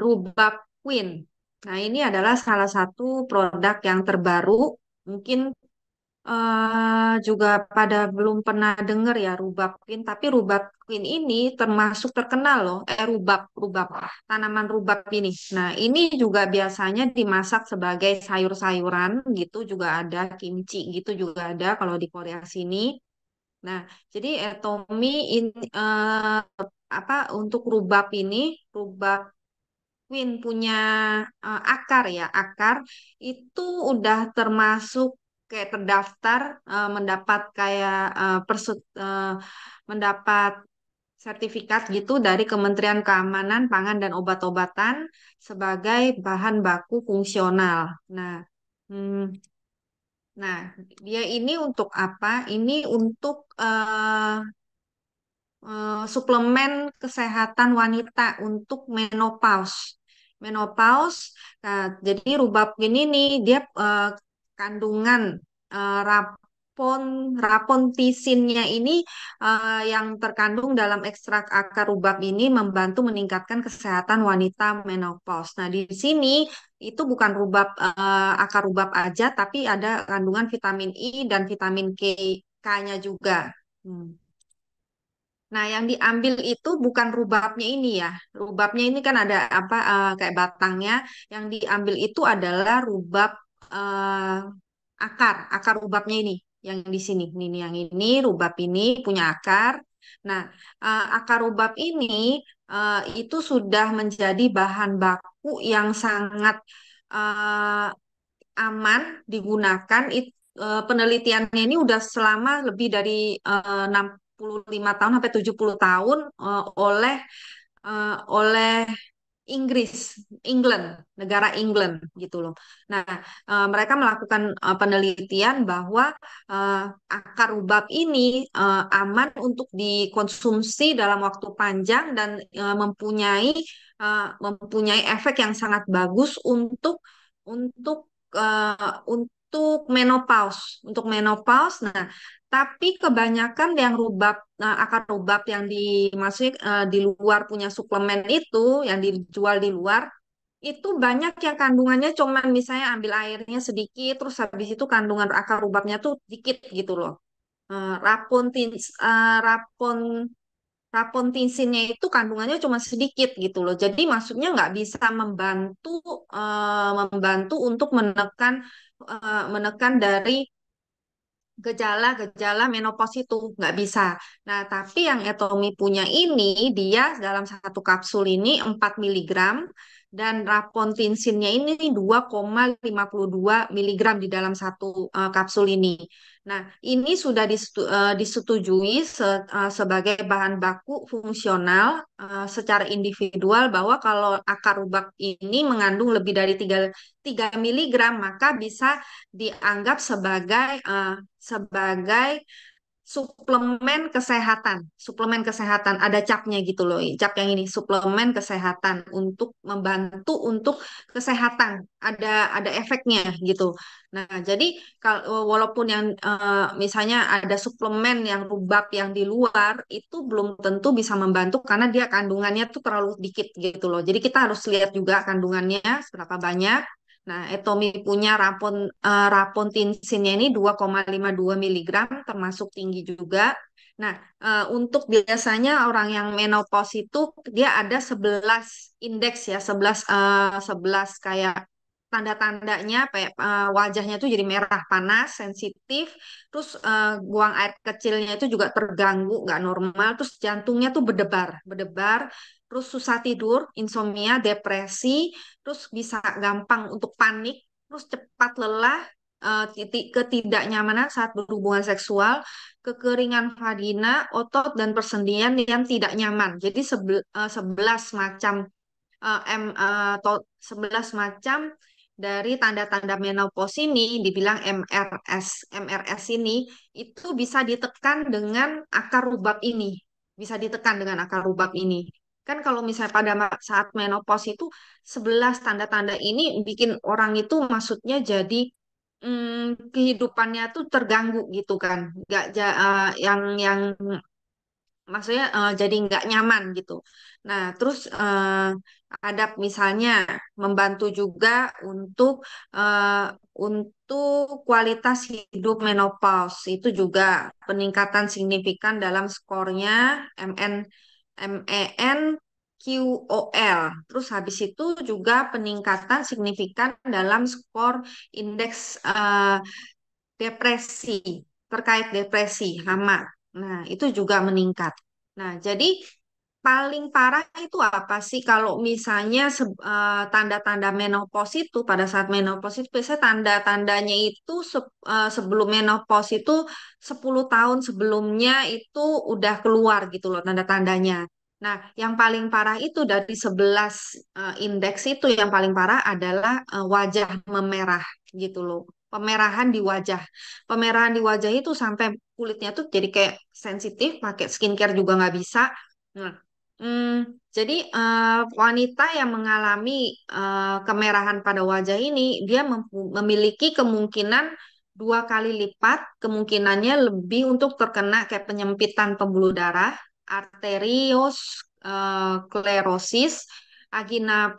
Rubab Queen. Nah, ini adalah salah satu produk yang terbaru. Mungkin juga pada belum pernah dengar ya rubab queen, tapi rubab queen ini termasuk terkenal loh. Rubab, tanaman rubab ini. Nah, ini juga biasanya dimasak sebagai sayur-sayuran gitu juga ada, kimchi gitu juga ada kalau di Korea sini. Nah, jadi Tommy ini apa untuk rubab ini, rubab queen punya akar ya, akar itu udah termasuk kayak terdaftar mendapat kayak mendapat sertifikat gitu dari Kementerian Keamanan Pangan dan Obat-obatan sebagai bahan baku fungsional. Nah, hmm, nah dia ini untuk apa? Ini untuk suplemen kesehatan wanita untuk menopause. Menopause, nah, jadi rubab ini nih dia kandungan rapontisinnya ini yang terkandung dalam ekstrak akar rubab ini membantu meningkatkan kesehatan wanita menopause. Nah, di sini itu bukan akar rubab aja, tapi ada kandungan vitamin I dan vitamin K-nya juga. Hmm. Nah, yang diambil itu bukan rubabnya ini ya. Rubabnya ini kan ada apa kayak batangnya. Yang diambil itu adalah rubab akar rubabnya ini yang di sini. Ini yang ini rubab ini punya akar. Nah, akar rubab ini itu sudah menjadi bahan baku yang sangat eh, aman digunakan. Penelitiannya ini udah selama lebih dari 65 tahun sampai 70 tahun oleh Inggris, England, negara England gitu loh. Nah, mereka melakukan penelitian bahwa eh, akar rubab ini aman untuk dikonsumsi dalam waktu panjang dan mempunyai efek yang sangat bagus untuk untuk menopause. Nah, tapi kebanyakan yang akar rubab yang dimasuk di luar punya suplemen itu, yang dijual di luar, itu banyak yang kandungannya cuman misalnya ambil airnya sedikit, terus habis itu kandungan akar rubabnya tuh dikit gitu loh. Eh, rapontin, rapon Rapontinsinnya itu kandungannya cuma sedikit gitu loh. Jadi maksudnya nggak bisa membantu untuk menekan dari gejala-gejala menopause itu nggak bisa. Nah, tapi yang Etomi punya ini dia dalam satu kapsul ini 4 miligram dan rapontinsinnya ini 2,52 miligram di dalam satu kapsul ini. Nah, ini sudah disetujui sebagai bahan baku fungsional secara individual bahwa kalau akar rubak ini mengandung lebih dari 3 miligram maka bisa dianggap sebagai suplemen kesehatan ada capnya gitu loh, cap yang ini suplemen kesehatan untuk membantu untuk kesehatan ada efeknya gitu. Nah, jadi kalau walaupun yang misalnya ada suplemen yang rubab yang di luar itu belum tentu bisa membantu karena dia kandungannya tuh terlalu dikit gitu loh. Jadi kita harus lihat juga kandungannya seberapa banyak. Nah, Etomi punya rapontinsinnya ini 2,52 miligram, termasuk tinggi juga. Nah, untuk biasanya orang yang menopause itu dia ada 11 indeks ya, 11 kayak tanda-tandanya kayak wajahnya tuh jadi merah panas, sensitif, terus buang air kecilnya itu juga terganggu, nggak normal, terus jantungnya tuh berdebar, terus susah tidur, insomnia, depresi, terus bisa gampang untuk panik, terus cepat lelah, titik ketidaknyamanan saat berhubungan seksual, kekeringan vagina, otot dan persendian yang tidak nyaman. Jadi 11 macam 11 macam dari tanda-tanda menopause ini dibilang MRS. MRS ini itu bisa ditekan dengan akar rubab ini. Bisa ditekan dengan akar rubab ini. Kan kalau misalnya pada saat menopause itu 11 tanda-tanda ini bikin orang itu maksudnya jadi kehidupannya tuh terganggu gitu kan. Nggak, yang maksudnya jadi nggak nyaman gitu. Nah, terus ada misalnya membantu juga eh, untuk kualitas hidup menopause itu juga peningkatan signifikan dalam skornya MN MEN QOL. Terus habis itu juga peningkatan signifikan dalam skor indeks depresi, terkait depresi, hama. Nah, itu juga meningkat. Nah, jadi paling parah itu apa sih kalau misalnya tanda-tanda menopause itu pada saat menopause itu biasanya tanda-tandanya itu sebelum menopause itu 10 tahun sebelumnya itu udah keluar gitu loh tanda-tandanya. Nah, yang paling parah itu dari 11 indeks itu yang paling parah adalah wajah memerah gitu loh. Pemerahan di wajah. Pemerahan di wajah itu sampai kulitnya tuh jadi kayak sensitif, pakai skincare juga nggak bisa. Nah, jadi wanita yang mengalami kemerahan pada wajah ini, dia memiliki kemungkinan 2 kali lipat kemungkinannya lebih untuk terkena kayak penyempitan pembuluh darah, arteriosklerosis, agina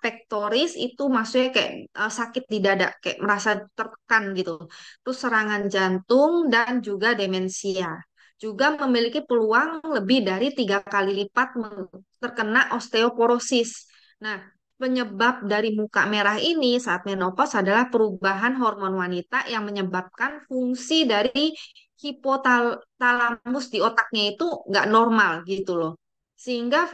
pectoris itu maksudnya kayak sakit di dada, kayak merasa tertekan gitu. Terus serangan jantung dan juga demensia juga memiliki peluang lebih dari 3 kali lipat terkena osteoporosis. Nah, penyebab dari muka merah ini saat menopause adalah perubahan hormon wanita yang menyebabkan fungsi dari hipotalamus di otaknya itu nggak normal gitu loh. Sehingga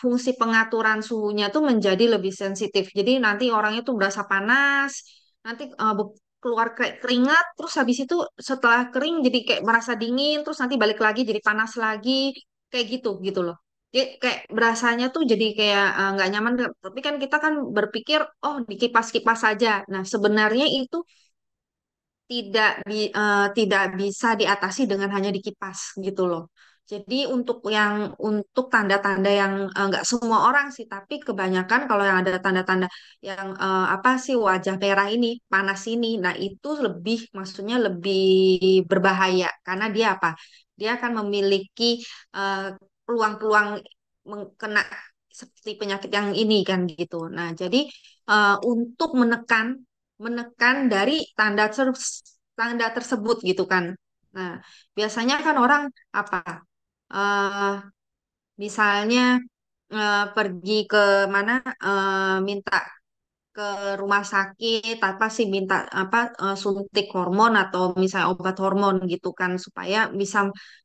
fungsi pengaturan suhunya tuh menjadi lebih sensitif. Jadi nanti orangnya tuh berasa panas, nanti keluar kayak keringat, terus habis itu setelah kering jadi kayak merasa dingin, terus nanti balik lagi jadi panas lagi, kayak gitu gitu loh. Jadi kayak berasanya tuh jadi kayak nggak nyaman. Tapi kan kita kan berpikir, oh dikipas-kipas saja. Nah sebenarnya itu tidak bisa diatasi dengan hanya dikipas gitu loh. Jadi untuk tanda-tanda yang nggak semua orang sih, tapi kebanyakan kalau yang ada tanda-tanda yang apa sih wajah merah ini, panas ini, nah itu lebih maksudnya lebih berbahaya karena dia apa? Dia akan memiliki eh, peluang-peluang kena seperti penyakit yang ini kan gitu. Nah, jadi untuk menekan menekan dari tanda tersebut gitu kan. Nah, biasanya kan orang apa? eh Misalnya pergi ke mana minta ke rumah sakit apa sih minta apa suntik hormon atau misalnya obat hormon gitu kan supaya bisa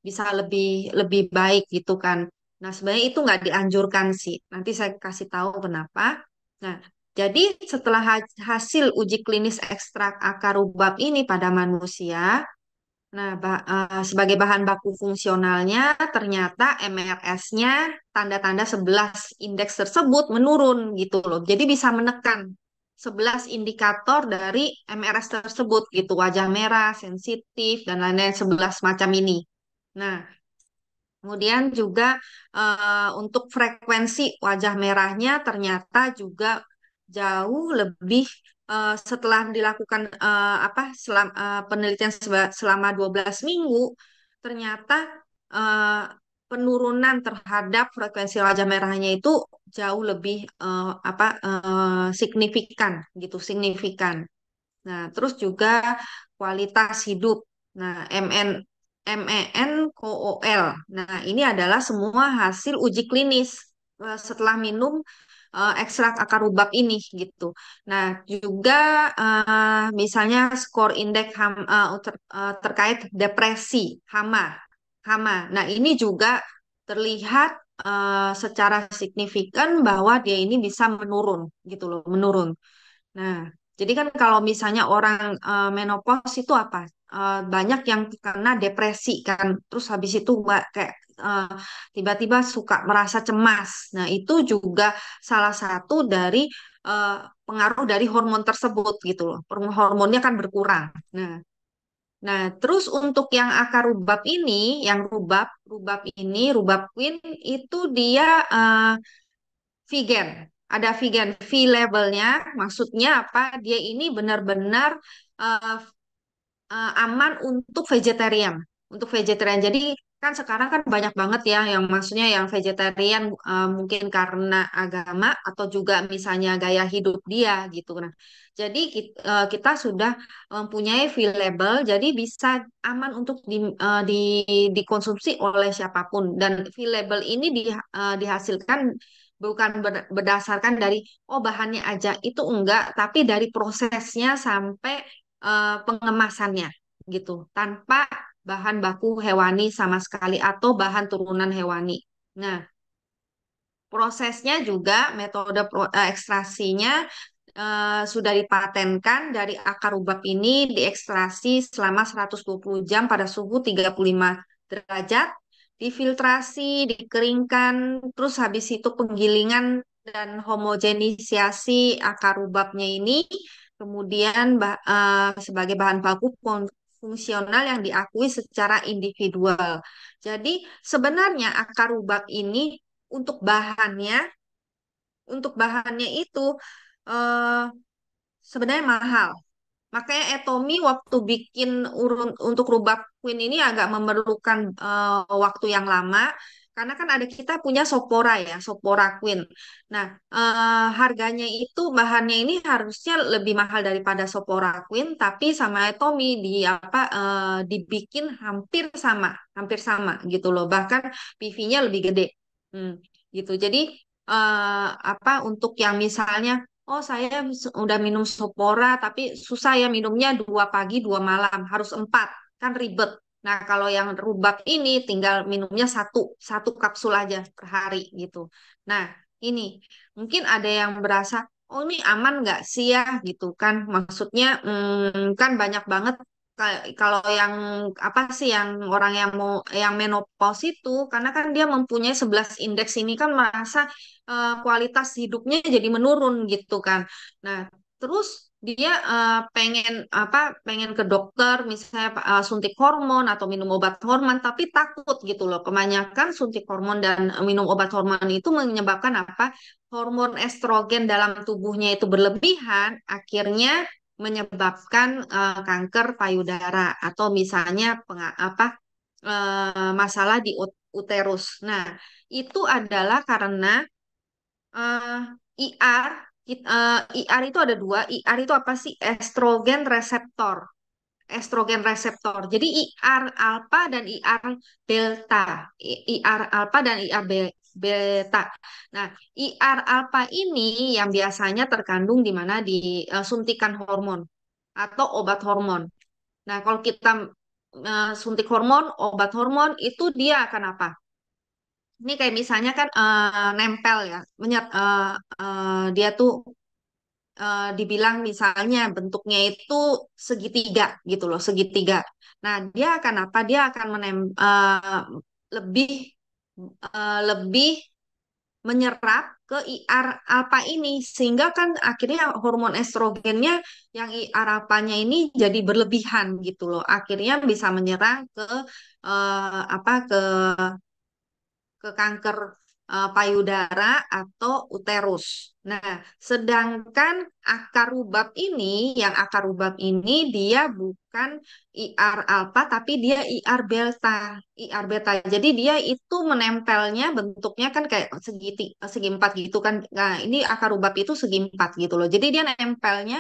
bisa lebih lebih baik gitu kan. Nah, sebenarnya itu nggak dianjurkan sih. Nanti saya kasih tahu kenapa. Nah, jadi setelah hasil uji klinis ekstrak akar rubab ini pada manusia, nah, sebagai bahan baku fungsionalnya, ternyata MRS-nya tanda-tanda 11 indeks tersebut menurun gitu loh. Jadi bisa menekan 11 indikator dari MRS tersebut gitu. Wajah merah, sensitif, dan lain-lain 11 macam ini. Nah, kemudian juga untuk frekuensi wajah merahnya ternyata juga jauh lebih setelah dilakukan penelitian selama 12 minggu ternyata eh, penurunan terhadap frekuensi wajah merahnya itu jauh lebih signifikan gitu, signifikan. Nah, terus juga kualitas hidup. Nah, MEN-KOL. Nah, ini adalah semua hasil uji klinis setelah minum ekstrak akar rubab ini gitu. Nah, juga misalnya skor indeks terkait depresi, hama, hama. Nah, ini juga terlihat secara signifikan bahwa dia ini bisa menurun gitu loh, menurun. Nah, jadi kan kalau misalnya orang menopause itu apa? Banyak yang kena depresi kan, terus habis itu kayak eh, tiba-tiba suka merasa cemas. Nah, itu juga salah satu dari eh, pengaruh dari hormon tersebut gitu loh. Hormonnya kan berkurang. Nah, terus untuk yang akar rubab ini, yang rubab queen itu dia vegan. Ada vegan V labelnya, maksudnya apa? Dia ini benar-benar eh, aman untuk vegetarian. untuk vegetarian. Jadi kan sekarang kan banyak banget ya yang maksudnya yang vegetarian mungkin karena agama atau juga misalnya gaya hidup dia gitu. Nah, jadi kita sudah mempunyai feel label, jadi bisa aman untuk dikonsumsi oleh siapapun. Dan feel label ini dihasilkan bukan berdasarkan dari oh bahannya aja itu enggak, tapi dari prosesnya sampai pengemasannya gitu, tanpa bahan baku hewani sama sekali atau bahan turunan hewani. Nah, prosesnya juga metode ekstrasinya sudah dipatenkan dari akar ubab ini diekstrasi selama 120 jam pada suhu 35 derajat, difiltrasi, dikeringkan, terus habis itu penggilingan dan homogenisasi akar ubabnya ini, kemudian sebagai bahan baku fungsional yang diakui secara individual. Jadi sebenarnya akar ubab ini untuk bahannya, untuk bahannya itu eh, sebenarnya mahal. Makanya Etomi waktu bikin urun untuk rubak queen ini agak memerlukan waktu yang lama karena kan ada kita punya Sopora ya, Sopora Queen. Nah, harganya itu bahannya ini harusnya lebih mahal daripada Sopora Queen, tapi sama Etomi dibikin hampir sama gitu loh. Bahkan PV-nya lebih gede. Hmm, gitu. Jadi untuk yang misalnya oh, saya udah minum Sopora, tapi susah ya minumnya 2 pagi, 2 malam, harus 4, kan ribet. Nah, kalau yang rubak ini tinggal minumnya satu kapsul aja per hari gitu. Nah, ini mungkin ada yang berasa, oh ini aman nggak sih ya gitu kan? Maksudnya kan banyak banget kalau yang apa sih yang orang yang mau yang menopause itu karena kan dia mempunyai 11 indeks ini kan merasa kualitas hidupnya jadi menurun gitu kan. Nah, terus dia pengen ke dokter misalnya suntik hormon atau minum obat hormon tapi takut gitu loh. Kebanyakan suntik hormon dan minum obat hormon itu menyebabkan apa? Hormon estrogen dalam tubuhnya itu berlebihan, akhirnya menyebabkan kanker payudara atau misalnya masalah di uterus. Nah, itu adalah karena eh, IR, IR itu ada dua. IR itu apa sih? Estrogen reseptor. Estrogen reseptor. Jadi IR alfa dan IR delta. IR alfa dan IR beta. Nah, IR alfa ini yang biasanya terkandung di mana di suntikan hormon atau obat hormon. Nah, kalau kita suntik hormon, obat hormon itu dia akan apa? Ini kayak misalnya kan nempel ya, dia tuh dibilang misalnya bentuknya itu segitiga gitu loh, segitiga. Nah, dia akan apa? Dia akan lebih lebih menyerap ke IR alfa ini sehingga kan akhirnya hormon estrogennya yang IR alfanya ini jadi berlebihan gitu loh. Akhirnya bisa menyerang ke ke kanker payudara atau uterus. Nah, sedangkan akar rubab ini dia bukan IR alfa tapi dia IR beta. IR beta. Jadi dia itu menempelnya bentuknya kan kayak segi empat gitu kan. Nah, ini akar rubab itu segi empat gitu loh. Jadi dia nempelnya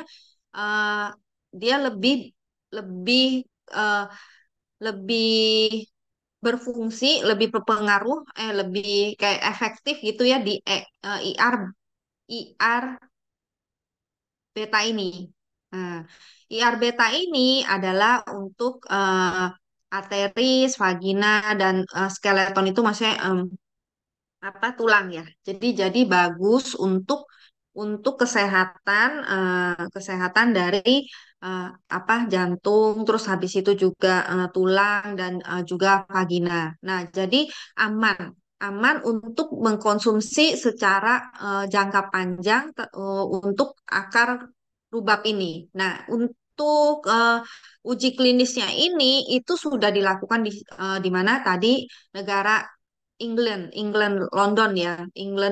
eh, dia lebih eh, lebih berfungsi, lebih berpengaruh, lebih kayak efektif gitu ya di IR beta ini. Nah, IR beta ini adalah untuk arteris, vagina dan skeleton itu maksudnya tulang ya. Jadi bagus untuk kesehatan dari eh, jantung, terus habis itu juga tulang dan juga vagina. Nah, jadi aman aman untuk mengkonsumsi secara jangka panjang untuk akar rubab ini. Nah, untuk uji klinisnya ini itu sudah dilakukan di mana tadi negara England, London ya,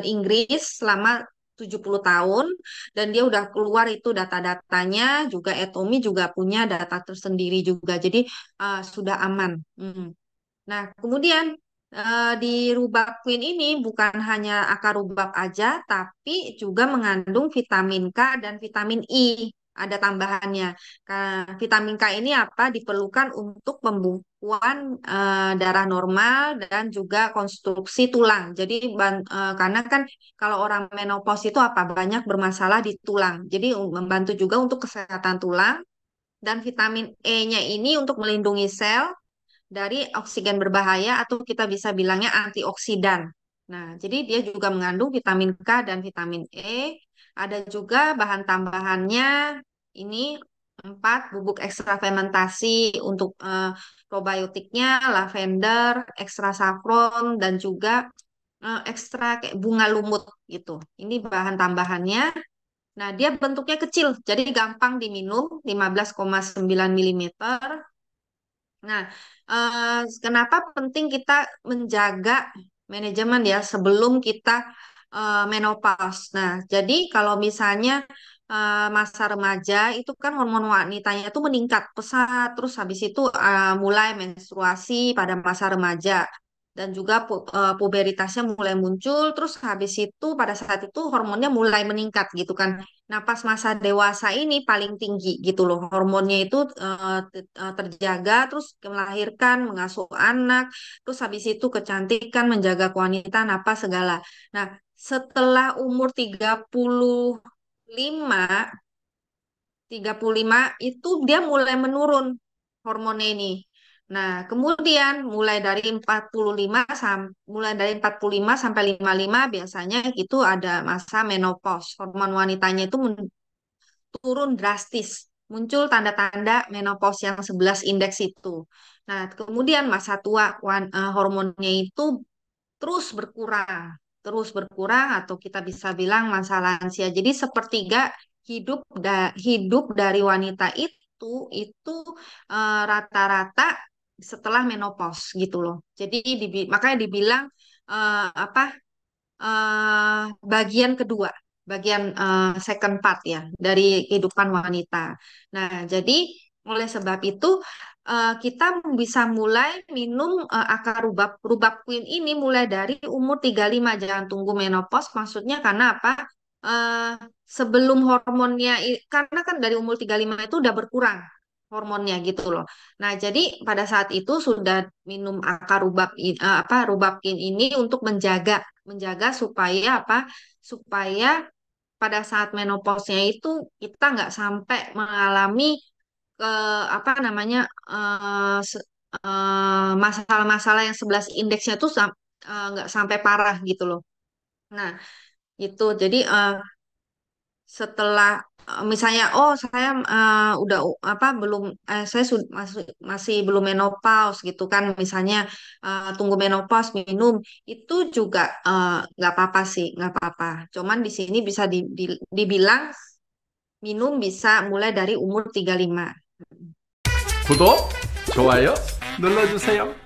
Inggris selama 70 tahun dan dia udah keluar itu data-datanya juga Etomi juga punya data tersendiri juga. Jadi sudah aman. Nah, kemudian di rubak queen ini bukan hanya akar rubak aja, tapi juga mengandung vitamin K dan vitamin I. Ada tambahannya. Vitamin K ini apa? Diperlukan untuk pembukuan darah normal dan juga konstruksi tulang. Jadi karena kan kalau orang menopause itu apa? Banyak bermasalah di tulang. Jadi membantu juga untuk kesehatan tulang dan vitamin E-nya ini untuk melindungi sel dari oksigen berbahaya atau kita bisa bilangnya antioksidan. Nah, jadi dia juga mengandung vitamin K dan vitamin E. Ada juga bahan tambahannya ini empat bubuk ekstra fermentasi untuk probiotiknya, lavender, ekstra saffron dan juga ekstra kayak bunga lumut gitu. Ini bahan tambahannya. Nah, dia bentuknya kecil, jadi gampang diminum 15,9 milimeter. Nah, kenapa penting kita menjaga manajemen ya sebelum kita menopause. Nah, jadi kalau misalnya masa remaja itu kan hormon wanitanya itu meningkat pesat, terus habis itu mulai menstruasi pada masa remaja dan juga puberitasnya mulai muncul, terus habis itu pada saat itu hormonnya mulai meningkat gitu kan. Nah, pas masa dewasa ini paling tinggi gitu loh. Hormonnya itu terjaga, terus melahirkan, mengasuh anak, terus habis itu kecantikan, menjaga kewangitan, apa segala. Nah, setelah umur 35, 35 itu dia mulai menurun hormonnya ini. Nah, kemudian mulai dari 45 sampai 55 biasanya itu ada masa menopause. Hormon wanitanya itu turun drastis. Muncul tanda-tanda menopause yang 11 indeks itu. Nah, kemudian masa tua hormonnya itu terus berkurang atau kita bisa bilang masa lansia. Jadi sepertiga hidup dari wanita itu rata-rata setelah menopause gitu loh. Jadi makanya dibilang apa bagian kedua, bagian second part ya dari kehidupan wanita. Nah, jadi oleh sebab itu kita bisa mulai minum akar rubab queen ini mulai dari umur 35, jangan tunggu menopause. Maksudnya karena apa? Eh, sebelum hormonnya karena kan dari umur 35 itu udah berkurang hormonnya gitu loh. Nah, jadi pada saat itu sudah minum akar rubabkin ini untuk menjaga supaya apa? Supaya pada saat menopause-nya itu kita nggak sampai mengalami ke apa namanya masalah-masalah yang 11 indeksnya tuh nggak sampai parah gitu loh. Nah, itu jadi setelah misalnya oh saya udah apa belum saya masih belum menopause gitu kan misalnya tunggu menopause minum itu juga nggak apa-apa sih nggak apa-apa cuman di sini bisa dibilang minum bisa mulai dari umur 35. 구독, 좋아요 눌러주세요.